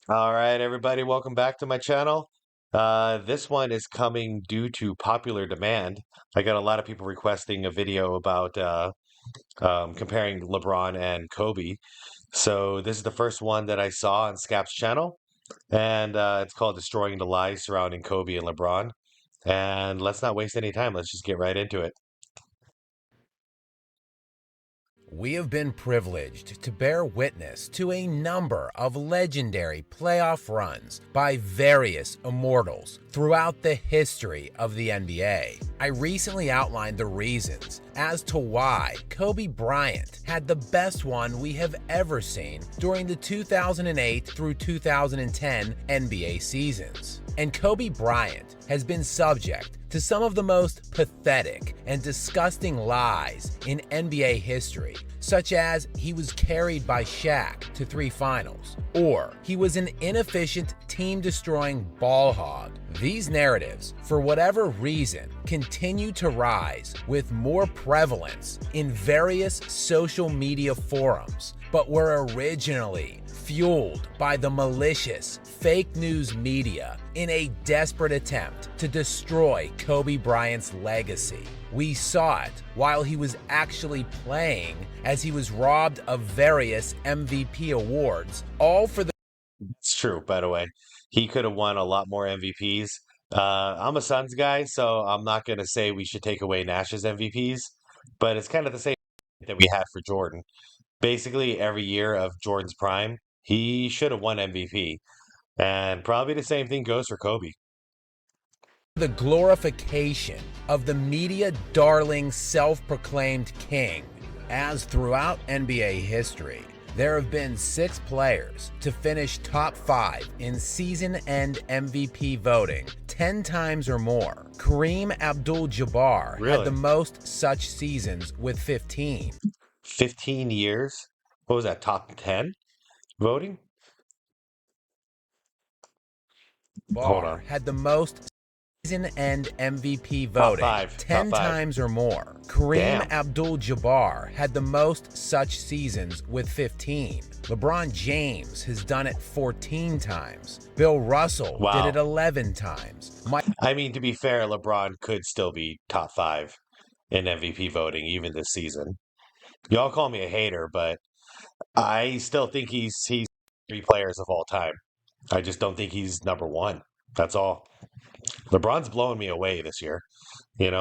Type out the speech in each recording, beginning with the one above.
All right, everybody, welcome back to my channel. This one is coming due to popular demand. I got a lot of people requesting a video about comparing LeBron and Kobe. So this is the first one that I saw on Scap's channel, and it's called Destroying the Lies Surrounding Kobe and LeBron. And let's not waste any time. Let's just get right into it. We have been privileged to bear witness to a number of legendary playoff runs by various immortals throughout the history of the NBA. I recently outlined the reasons as to why Kobe Bryant had the best one we have ever seen during the 2008 through 2010 NBA seasons. And Kobe Bryant has been subject to some of the most pathetic and disgusting lies in NBA history, such as he was carried by Shaq to 3 finals, or he was an inefficient, team-destroying ball hog. These narratives, for whatever reason, continue to rise with more prevalence in various social media forums, but were originally fueled by the malicious fake news media in a desperate attempt to destroy Kobe Bryant's legacy. We saw it while he was actually playing, as he was robbed of various MVP awards, all for the It's true, by the way. He could have won a lot more MVPs. I'm a Suns guy, so I'm not going to say we should take away Nash's MVPs, but it's kind of the same that we had for Jordan. Basically, every year of Jordan's prime, he should have won MVP. And probably the same thing goes for Kobe. the glorification of the media darling self-proclaimed king. As throughout NBA history, there have been 6 players to finish top 5 in season-end MVP voting 10 times or more. Kareem Abdul-Jabbar had the Really? most such seasons with 15. 15 years? What was that, top 10 voting? Hold Barr on. had the most season-end MVP Top voting 5. Top 10 5. times or more. Kareem Damn. Abdul-Jabbar had the most such seasons with 15. LeBron James has done it 14 times. Bill Russell did it Wow. 11 times. I mean, to be fair, LeBron could still be top 5 in MVP voting even this season. Y'all call me a hater, but I still think he's 3 players of all time. I just don't think he's number one. That's all. LeBron's blowing me away this year.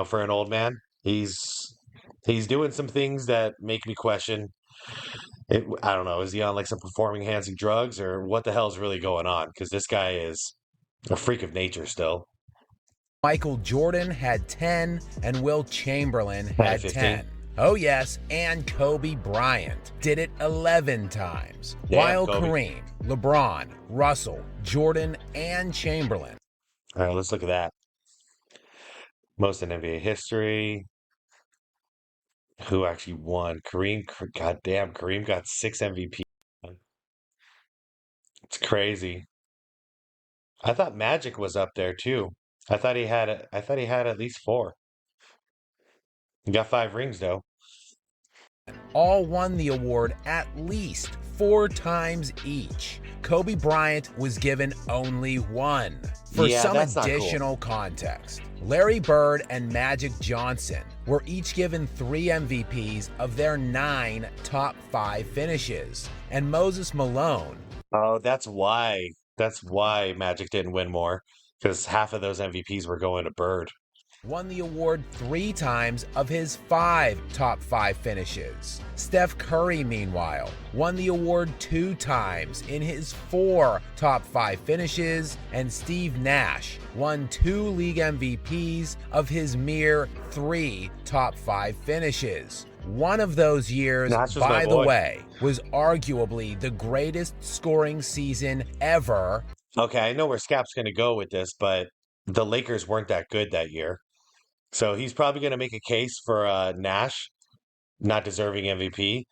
For an old man, he's doing some things that make me question it. I don't know. Is he on like some performing enhancing drugs or what the hell's really going on? Because this guy is a freak of nature still. Michael Jordan had 10 and Will Chamberlain Had had 15. 10. Oh yes, and Kobe Bryant did it 11 times, Damn, while Kobe. Kareem, LeBron, Russell, Jordan, and Chamberlain All right, let's look at that. Most in NBA history. Who actually won? Kareem. God damn, Kareem got 6 MVP. It's crazy. I thought Magic was up there too. I thought he had at least 4. He got 5 rings though. all won the award at least 4 times each. Kobe Bryant was given only 1. For Yeah, some that's not cool. additional context, Larry Bird and Magic Johnson were each given 3 MVPs of their 9 top 5 finishes, and Moses Malone Oh, that's why. That's why Magic didn't win more, because half of those MVPs were going to Bird. won the award 3 times of his 5 top 5 finishes. Steph Curry, meanwhile, won the award 2 times in his 4 top 5 finishes, and Steve Nash won 2 league MVPs of his mere 3 top 5 finishes. One of those years, Nash was my by the boy. way, was arguably the greatest scoring season ever. Okay, I know where Scap's going to go with this, but the Lakers weren't that good that year. So he's probably going to make a case for Nash not deserving MVP.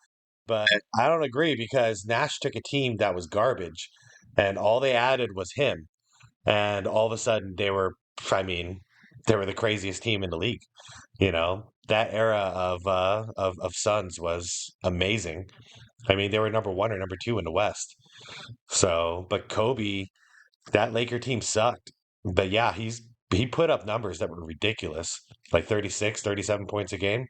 But I don't agree because Nash took a team that was garbage and all they added was him. And all of a sudden I mean, they were the craziest team in the league. That era of Suns was amazing. I mean, they were number 1 or number 2 in the West. So, but Kobe, that Laker team sucked. But yeah, he put up numbers that were ridiculous, like 36, 37 points a game.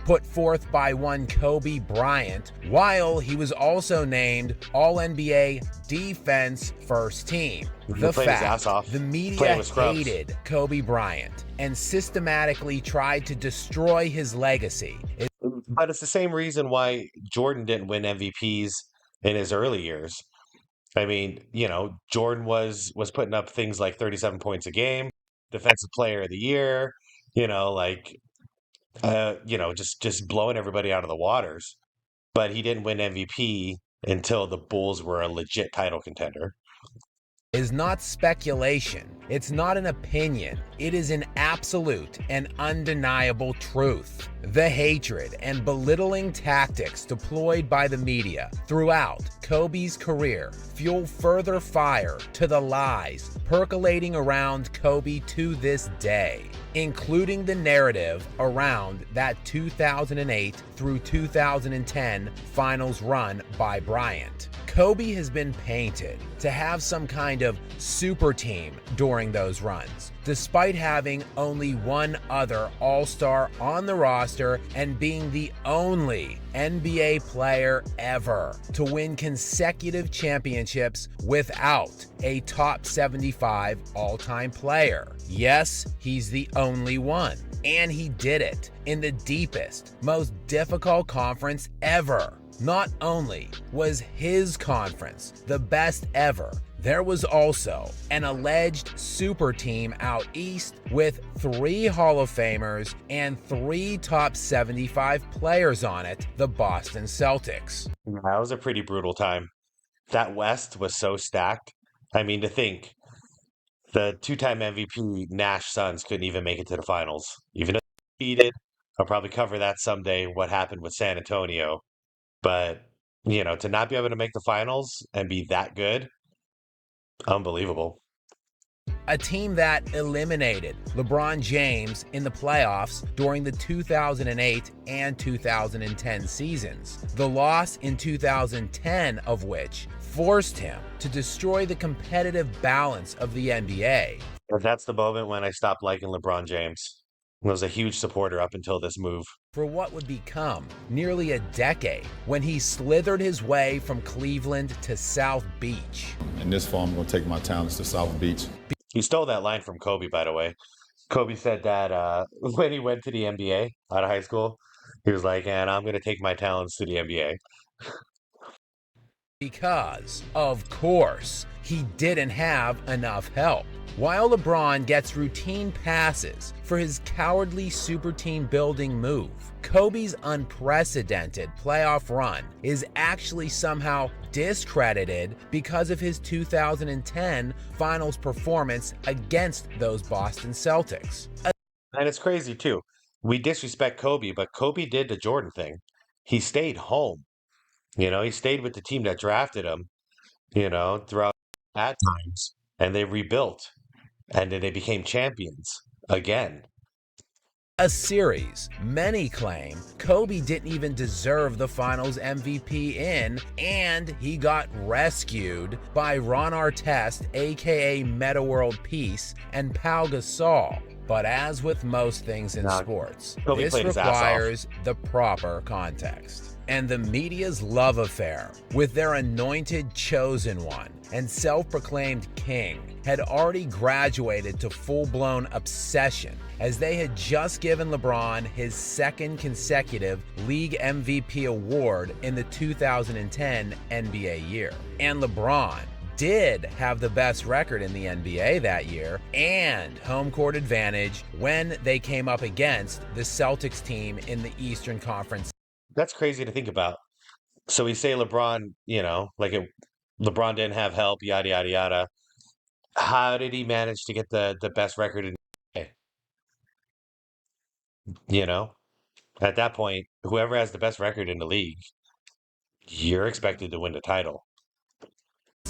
Put forth by one Kobe Bryant, while he was also named All NBA Defense First Team. He The played his ass fact off the playing media with scrubs. hated Kobe Bryant and systematically tried to destroy his legacy is But it's the same reason why Jordan didn't win MVPs in his early years. I mean, Jordan was putting up things like 37 points a game, defensive player of the year, like just blowing everybody out of the waters. But he didn't win MVP until the Bulls were a legit title contender. is not speculation. It's not an opinion. It is an absolute and undeniable truth. The hatred and belittling tactics deployed by the media throughout Kobe's career fuel further fire to the lies percolating around Kobe to this day, including the narrative around that 2008 through 2010 finals run by Bryant. Kobe has been painted to have some kind of super team during those runs, despite having only one other All-Star on the roster and being the only NBA player ever to win consecutive championships without a top 75 all-time player. Yes, he's the only one, and he did it in the deepest, most difficult conference ever. Not only was his conference the best ever, there was also an alleged super team out east with 3 Hall of Famers and 3 top 75 players on it, the Boston Celtics. That was a pretty brutal time. That West was so stacked. I mean, to think the two-time MVP Nash Suns couldn't even make it to the finals, even though they cheated. I'll probably cover that someday, what happened with San Antonio. But, to not be able to make the finals and be that good, unbelievable. A team that eliminated LeBron James in the playoffs during the 2008 and 2010 seasons. The loss in 2010 of which forced him to destroy the competitive balance of the NBA. And that's the moment when I stopped liking LeBron James. I was a huge supporter up until this move. For what would become nearly a decade when he slithered his way from Cleveland to South Beach. In this fall, I'm going to take my talents to South Beach. He stole that line from Kobe, by the way. Kobe said that when he went to the NBA out of high school, he was like, and I'm going to take my talents to the NBA. Because, of course, he didn't have enough help. While LeBron gets routine passes for his cowardly super team building move, Kobe's unprecedented playoff run is actually somehow discredited because of his 2010 finals performance against those Boston Celtics. And it's crazy, too. We disrespect Kobe, but Kobe did the Jordan thing. He stayed home. He stayed with the team that drafted him, throughout bad times, and they rebuilt, and then they became champions again. A series many claim Kobe didn't even deserve the finals MVP in, and he got rescued by Ron Artest, aka Meta World Peace, and Pau Gasol. But as with most things in sports, Kobe this played his ass off. requires the proper context. And the media's love affair with their anointed chosen one and self-proclaimed king had already graduated to full-blown obsession, as they had just given LeBron his second consecutive league MVP award in the 2010 NBA year. And LeBron did have the best record in the NBA that year and home court advantage when they came up against the Celtics team in the Eastern Conference. That's crazy to think about. So we say LeBron, LeBron didn't have help, yada yada yada. How did he manage to get the best record in the NBA? You know, at that point, whoever has the best record in the league, you're expected to win the title.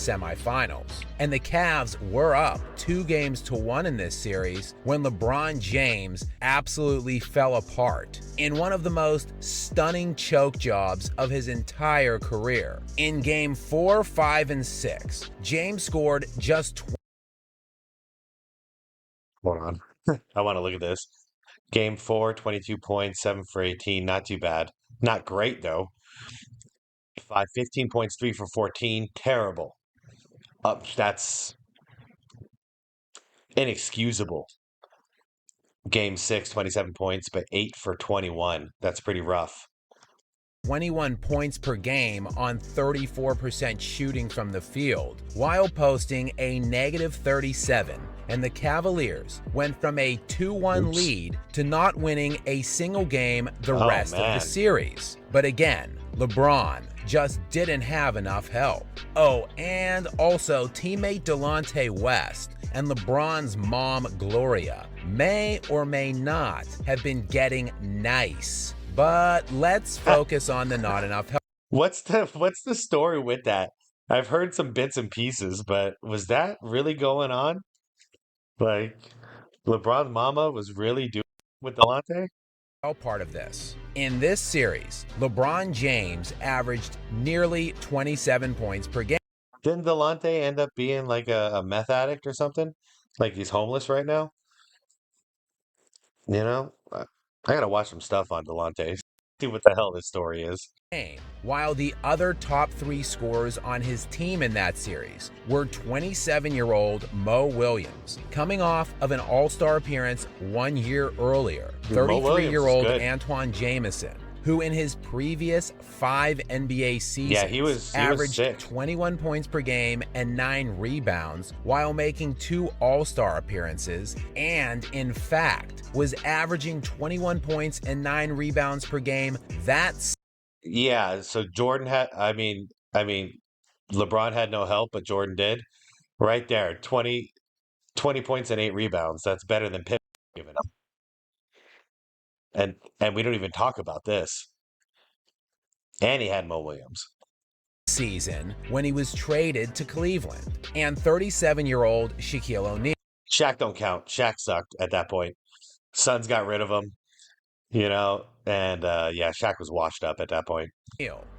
semifinals. And the Cavs were up 2-1 in this series when LeBron James absolutely fell apart in one of the most stunning choke jobs of his entire career. In Game 4, 5, and 6, James scored just Hold on. I want to look at this. Game 4, 22 points, 7 for 18. Not too bad. Not great, though. 15 points, 3 for 14. Terrible. That's inexcusable. Game 6, 27 points, but 8 for 21. That's pretty rough. 21 points per game on 34% shooting from the field, while posting a -37, and the Cavaliers went from a 2-1 lead to not winning a single game the rest of the series. But again, LeBron just didn't have enough help. Oh, and also teammate Delonte West and LeBron's mom, Gloria, may or may not have been getting nice. But let's focus on the not enough help. What's the story with that? I've heard some bits and pieces, but was that really going on? Like, LeBron's mama was really doing with Delonte? Part of this. In this series, LeBron James averaged nearly 27 points per game. Didn't Delonte end up being like a meth addict or something? Like he's homeless right now? You know, I gotta watch some stuff on Delonte. See what the hell this story is. While the other top 3 scorers on his team in that series were 27-year-old Mo Williams, coming off of an All-Star appearance 1 year earlier, 33-year-old Antoine Jamison, who in his previous 5 NBA seasons he was averaged sick. 21 points per game and 9 rebounds while making 2 All-Star appearances, and in fact was averaging 21 points and 9 rebounds per game. Yeah, so Jordan had LeBron had no help, but Jordan did. Right there, 20 points and 8 rebounds. That's better than Pippen giving up. And we don't even talk about this. And he had Mo Williams. Season when he was traded to Cleveland, and 37-year-old Shaquille O'Neal. Shaq don't count. Shaq sucked at that point. Suns got rid of him, and Shaq was washed up at that point.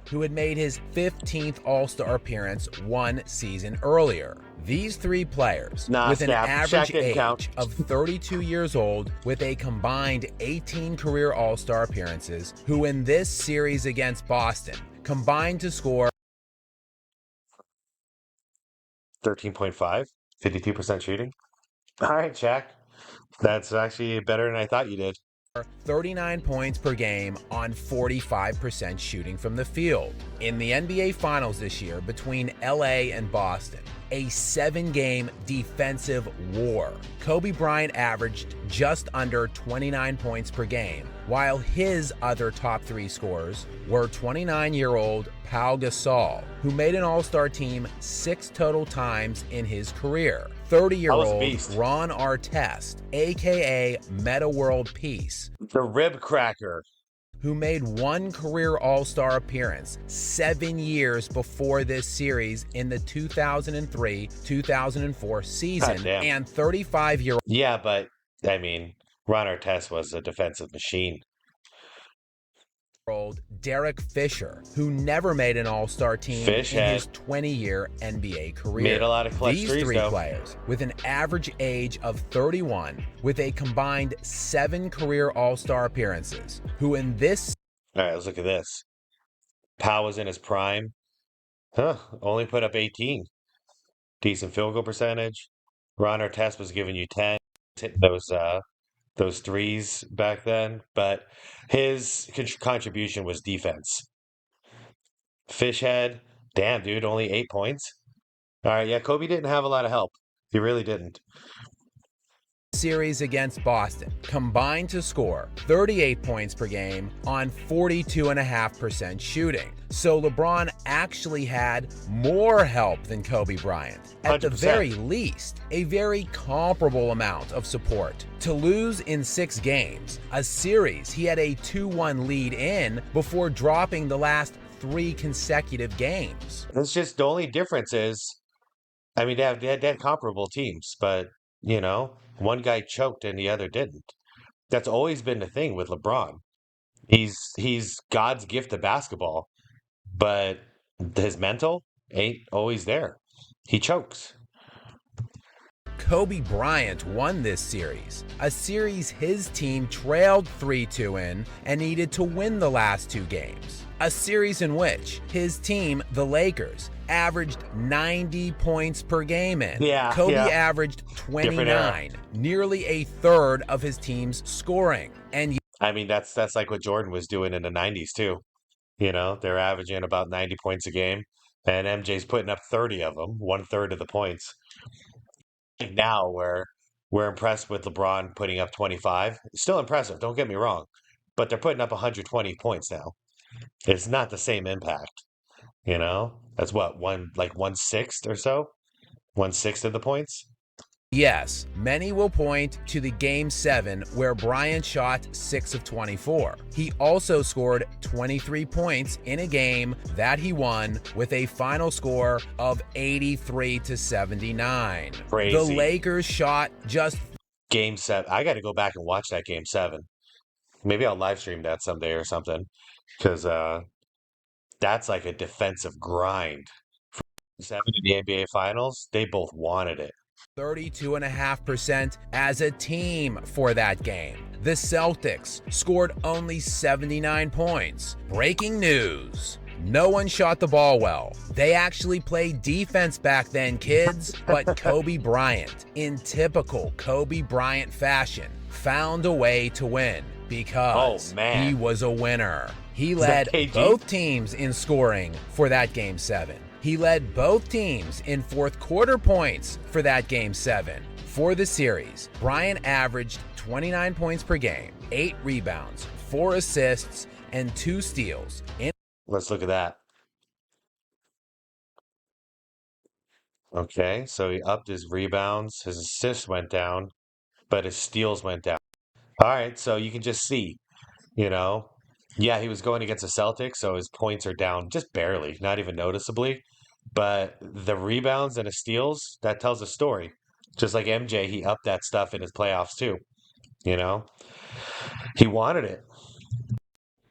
Who had made his 15th All-Star appearance 1 season earlier. These 3 players, with an average age of 32 years old, with a combined 18 career All-Star appearances, who in this series against Boston combined to score 13.5, 52% shooting. All right, Shaq. That's actually better than I thought you did. 39 points per game on 45% shooting from the field. In the NBA Finals this year between LA and Boston, a 7-game defensive war, Kobe Bryant averaged just under 29 points per game, while his other top 3 scorers were 29-year-old Pau Gasol, who made an All-Star team 6 total times in his career, 30-year-old Ron Artest, a.k.a. Meta World Peace, the rib cracker, who made 1 career All-Star appearance 7 years before this series in the 2003-2004 season, and 35-year-old... Yeah, but, Ron Artest was a defensive machine. Derek Fisher, who never made an All-Star team in his 20-year NBA career. Made a lot of clutch These threes, 3 though. players, with an average age of 31, with a combined 7 career All-Star appearances, who in this... All right, let's look at this. Powell was in his prime. Only put up 18. Decent field goal percentage. Ron Artest was giving you 10. Hitting those threes back then, but his contribution was defense. Fishhead, damn, dude, only 8 points. All right, yeah, Kobe didn't have a lot of help. He really didn't. Series against Boston combined to score 38 points per game on 42.5% shooting. So LeBron actually had more help than Kobe Bryant. At 100%. the very least, a very comparable amount of support. To lose in 6 games, a series he had a 2-1 lead in before dropping the last 3 consecutive games. It's just the only difference is I mean, they had comparable teams, but one guy choked and the other didn't. That's always been the thing with LeBron. He's God's gift to basketball, but his mental ain't always there. He chokes. Kobe Bryant won this series, a series his team trailed 3-2 in and needed to win the last two games. A series in which his team, the Lakers, averaged 90 points per game in. Yeah, Kobe yeah. averaged Different era. 29, nearly a third of his team's scoring. And I mean, that's like what Jordan was doing in the '90s too. They're averaging about 90 points a game, and MJ's putting up 30 of them, one third of the points. Like now, where we're impressed with LeBron putting up 25, it's still impressive. Don't get me wrong, but they're putting up 120 points now. It's not the same impact. That's what one sixth or so, 1/6 of the points. yes, many will point to the Game 7 where Bryant shot 6 of 24. He also scored 23 points in a game that he won with a final score of 83-79. Crazy. The Lakers shot just Game 7. I got to go back and watch that Game 7. Maybe I'll live stream that someday or something, because that's like a defensive grind. 7 in the NBA Finals, they both wanted it. 32.5% as a team for that game. The Celtics scored only 79 points. Breaking news. No one shot the ball well. They actually played defense back then, kids, but Kobe Bryant, in typical Kobe Bryant fashion, found a way to win because he was a winner. He led both teams in scoring for that Game 7. He led both teams in fourth quarter points for that Game 7. For the series, Bryant averaged 29 points per game, 8 rebounds, 4 assists, and 2 steals. Let's look at that. Okay, so he upped his rebounds, his assists went down, but his steals went down. All right, so you can just see, you know, yeah, he was going against the Celtics, so his points are down just barely, not even noticeably. But the rebounds and the steals, that tells a story. Just like MJ, he upped that stuff in his playoffs too. You know, he wanted it.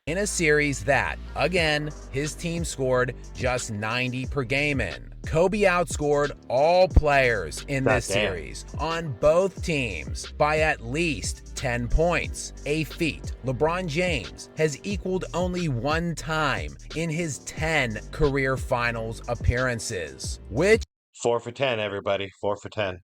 In a series that, again, his team scored just 90 per game in. Kobe outscored all players in this series on both teams by at least 10 points, a feat LeBron James has equaled only one time in his 10 career finals appearances, which 4 for 10, everybody. 4 for 10.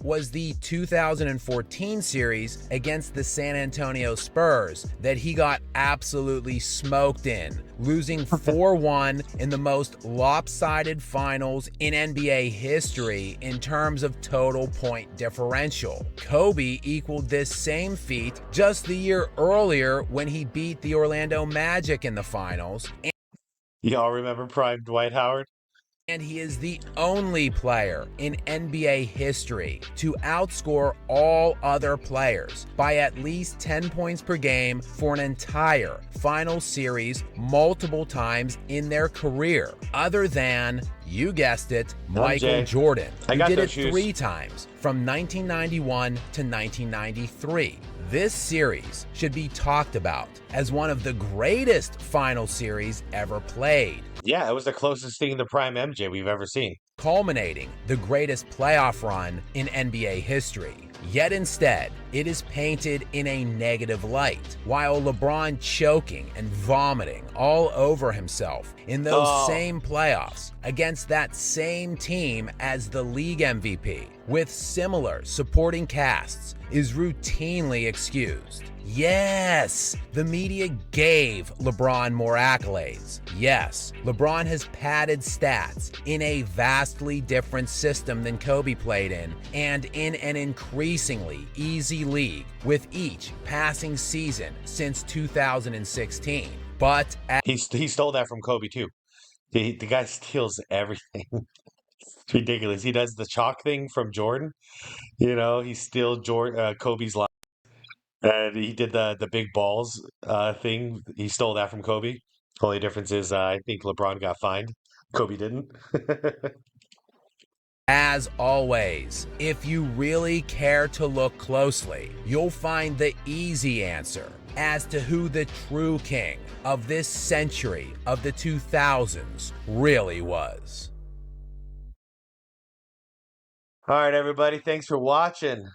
Was the 2014 series against the San Antonio Spurs that he got absolutely smoked in, losing 4-1 in the most lopsided finals in NBA history in terms of total point differential. Kobe equaled this same feat just the year earlier when he beat the Orlando Magic in the finals. Y'all remember prime Dwight Howard? And he is the only player in NBA history to outscore all other players by at least 10 points per game for an entire final series multiple times in their career, other than, you guessed it, Michael Jordan, who did it 3 times from 1991 to 1993. This series should be talked about as one of the greatest final series ever played. Yeah, it was the closest thing to prime MJ we've ever seen. Culminating the greatest playoff run in NBA history. Yet instead, it is painted in a negative light, while LeBron choking and vomiting all over himself in those same playoffs against that same team as the league MVP, with similar supporting casts, is routinely excused. Yes, the media gave LeBron more accolades. Yes, LeBron has padded stats in a vastly different system than Kobe played in, and in an increasingly easy league with each passing season since 2016. But he stole that from Kobe too. The guy steals everything. It's ridiculous. He does the chalk thing from Jordan. He steals Kobe's line. And he did the big balls thing. He stole that from Kobe. Only difference is I think LeBron got fined. Kobe didn't. As always, if you really care to look closely, you'll find the easy answer as to who the true king of this century of the 2000s really was. All right, everybody. Thanks for watching.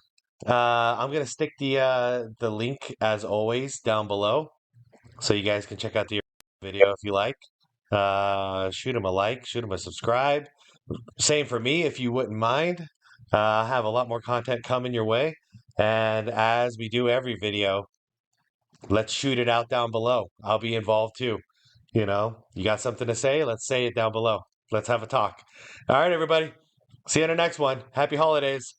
I'm gonna stick the link as always down below, so you guys can check out the video if you like. Shoot him a like, shoot him a subscribe. Same for me if you wouldn't mind. I have a lot more content coming your way, and as we do every video, let's shoot it out down below. I'll be involved too. You got something to say? Let's say it down below. Let's have a talk. All right, everybody. See you in the next one. Happy holidays.